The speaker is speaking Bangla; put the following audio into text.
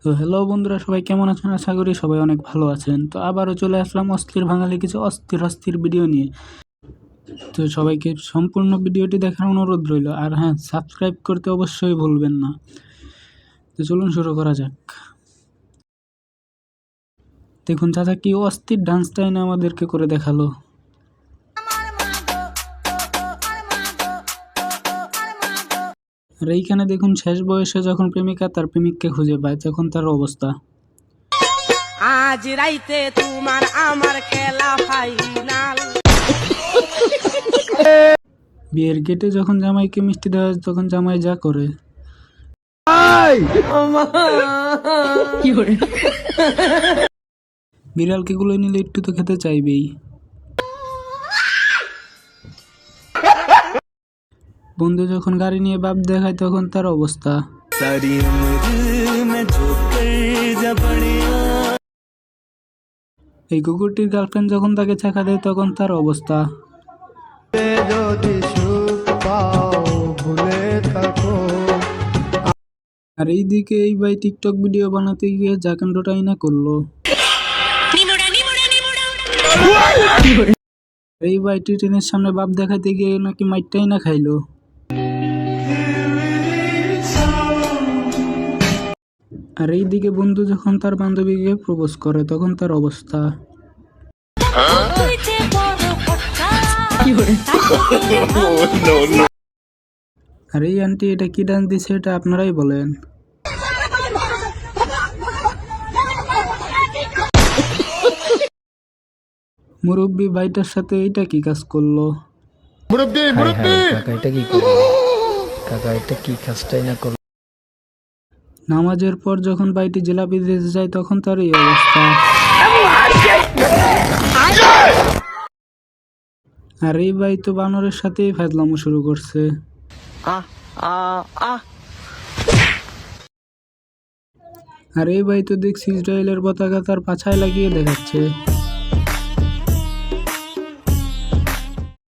তো হ্যালো বন্ধুরা, সবাই কেমন আছেন? আশা করি সবাই অনেক ভালো আছেন। তো আবারও চলে আসলাম অস্থির বাঙালি কিছু অস্থির ভিডিও নিয়ে। তো সবাইকে সম্পূর্ণ ভিডিওটি দেখার অনুরোধ রইল, আর হ্যাঁ, সাবস্ক্রাইব করতে অবশ্যই ভুলবেন না। তো চলুন শুরু করা যাক। দেখুন চাচা কি অস্থির ডান্সটাই না আমাদেরকে করে দেখালো। আর এইখানে দেখুন শেষ বয়সে যখন প্রেমিকা তার প্রেমিককে খুঁজে পায় তখন তার অবস্থা। আজ রাইতে তোমার আমার খেলা ফাইনাল। বিয়ের গেটে যখন জামাইকে মিষ্টি দেওয়া হয় তখন জামাই যা করে। বিড়ালকে গুলো নিলে একটু তো খেতে চাইবেই। বন্ধু যখন গাড়ি নিয়ে বাপ দেখায় তখন তার অবস্থা। এই কুকুরটির গার্লফ্রেন্ড যখন তাকে চাকা দেয় তখন তার অবস্থা। আর এইদিকে এই ভাই টিকটক ভিডিও বানাতে গিয়ে জাকান্ডটাই না করলো। এই ভাইটি ট্রেনের সামনে বাপ দেখাতে গিয়ে নাকি মাইটটাই না খাইলো। আর এইদিকে বন্ধু যখন তার বান্ধবীকে প্রপোজ করে তখন তার অবস্থা। আর এই আন্টি এটা কি ডান্স দিছে এটা আপনারাই বলেন। মুরব্বী ভাইটার সাথে এইটা কি কাজ করলো? নামাজের পর যখন ভাইটি জিলাপি দিতে যায় তখন তার এই অবস্থা। আর এই ভাই তো বানরের সাথেই ফাজলামো শুরু করছে। আর এই ভাই তো দেখছি ইসরায়েলের পতাকা তার পাছায় লাগিয়ে দেখাচ্ছে।